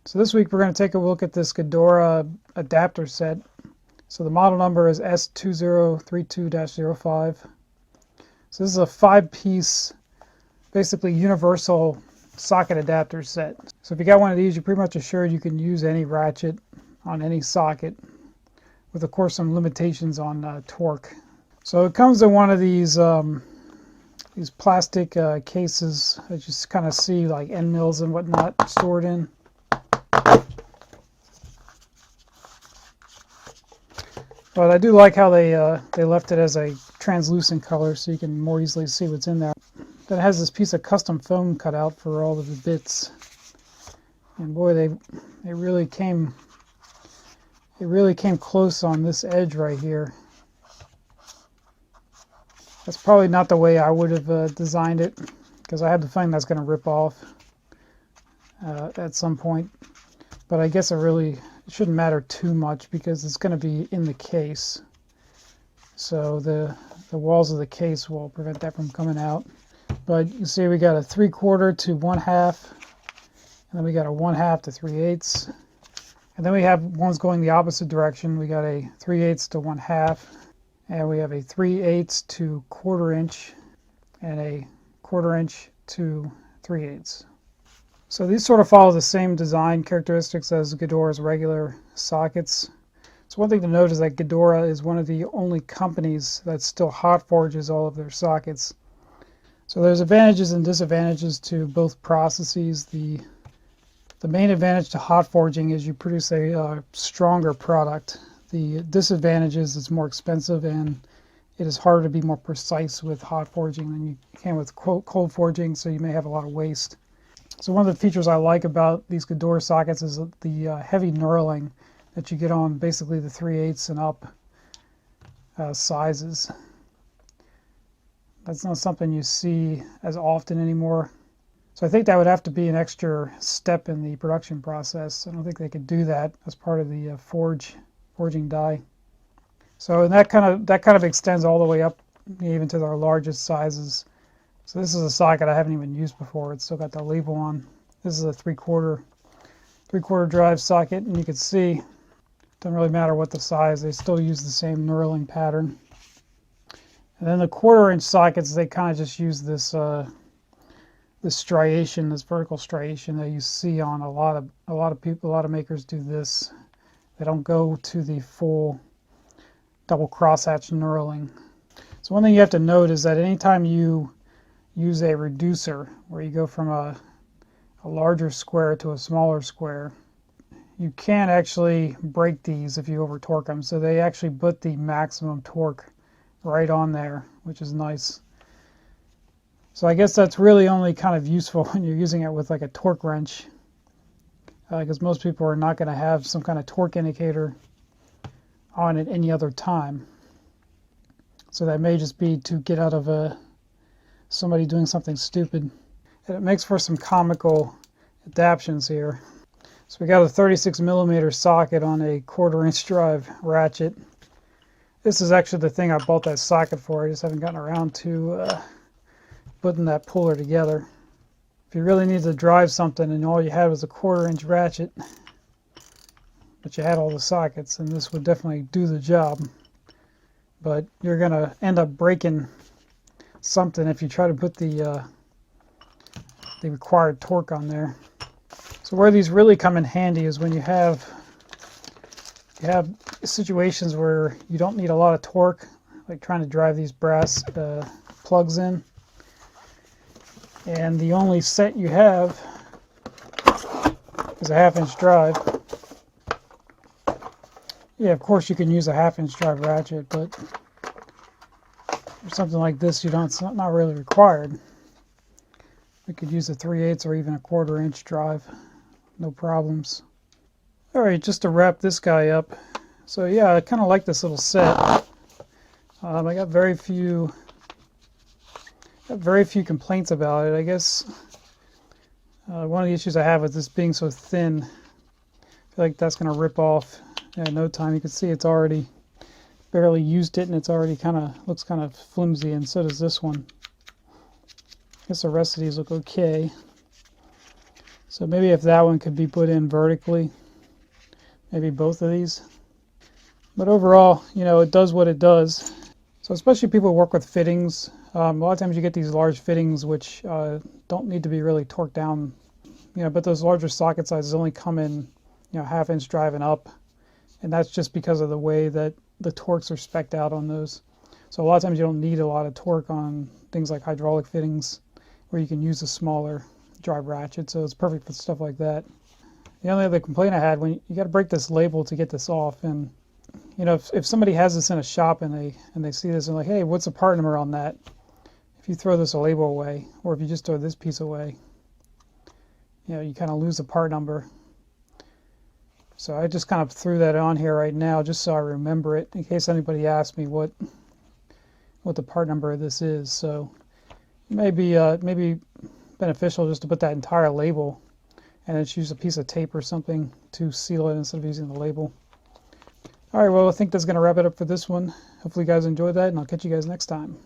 So this week we're going to take a look at this Gedore adapter set. So the model number is S2032-05. So this is a 5-piece, basically universal socket adapter set. So if you got one of these, you're pretty much assured you can use any ratchet on any socket, with of course some limitations on torque. So it comes in one of these plastic cases that you just kind of see like end mills and whatnot stored in. But I do like how they left it as a translucent color so you can more easily see what's in there. Then it has this piece of custom foam cut out for all of the bits. And boy, they really came close on this edge right here. That's probably not the way I would have designed it, because I have the feeling that's going to rip off at some point. But I guess it shouldn't matter too much because it's going to be in the case. So the walls of the case will prevent that from coming out. But you see we got a 3/4 to 1/2, and then we got a 1/2 to 3/8. And then we have ones going the opposite direction. We got a 3/8 to 1/2, and we have a 3/8 to 1/4 inch, and a 1/4 inch to 3/8. So these sort of follow the same design characteristics as Gedore's regular sockets. So one thing to note is that Gedore is one of the only companies that still hot forges all of their sockets. So there's advantages and disadvantages to both processes. The main advantage to hot forging is you produce a stronger product. The disadvantage is it's more expensive and it is harder to be more precise with hot forging than you can with cold forging, so you may have a lot of waste. So one of the features I like about these Gedore sockets is the heavy knurling that you get on basically the 3/8 and up sizes. That's not something you see as often anymore. So I think that would have to be an extra step in the production process. I don't think they could do that as part of the forging die. So that kind of extends all the way up even to our largest sizes. So this is a socket I haven't even used before. It's still got the label on. This is a 3/4 drive socket, and you can see it doesn't really matter what the size. They still use the same knurling pattern. And then the 1/4 inch sockets, they kind of just use this this striation, this vertical striation that you see on a lot of people. A lot of makers do this. They don't go to the full double crosshatch knurling. So one thing you have to note is that anytime you use a reducer, where you go from a larger square to a smaller square, you can actually break these if you over torque them. So they actually put the maximum torque right on there, which is nice. So I guess that's really only kind of useful when you're using it with like a torque wrench, because most people are not going to have some kind of torque indicator on at any other time. So that may just be to get out of somebody doing something stupid. And it makes for some comical adaptions here. So we got a 36mm socket on a 1/4 inch drive ratchet. This is actually the thing I bought that socket for. I just haven't gotten around to putting that puller together. If you really need to drive something and all you had was a 1/4 inch ratchet, but you had all the sockets, and this would definitely do the job. But you're going to end up breaking something if you try to put the required torque on there. So where these really come in handy is when you have situations where you don't need a lot of torque, like trying to drive these brass plugs in, and the only set you have is a 1/2 inch drive. Yeah, of course you can use a 1/2 inch drive ratchet, but for something like this, it's not really required. We could use a 3/8 or even a 1/4 inch drive, no problems. Alright, just to wrap this guy up. So yeah, I kind of like this little set. I got very few complaints about it. I guess one of the issues I have with this being so thin, I feel like that's going to rip off in no time. You can see it's already barely used it, and it's already looks kind of flimsy, and so does this one. I guess the rest of these look okay. So maybe if that one could be put in vertically, maybe both of these. But overall, you know, it does what it does. So especially people who work with fittings, a lot of times you get these large fittings which don't need to be really torqued down, you know, but those larger socket sizes only come in, you know, 1/2 inch drive and up. And that's just because of the way that the torques are spec'd out on those. So a lot of times you don't need a lot of torque on things like hydraulic fittings where you can use a smaller drive ratchet, so it's perfect for stuff like that. The only other complaint I had, when you got to break this label to get this off, and you know, if somebody has this in a shop and they see this and like, hey, what's the part number on that? If you throw this label away, or if you just throw this piece away, you know, you kind of lose the part number. So I just kind of threw that on here right now just so I remember it in case anybody asks me what the part number of this is. So it may be beneficial just to put that entire label and then just use a piece of tape or something to seal it instead of using the label. All right, well, I think that's going to wrap it up for this one. Hopefully you guys enjoyed that, and I'll catch you guys next time.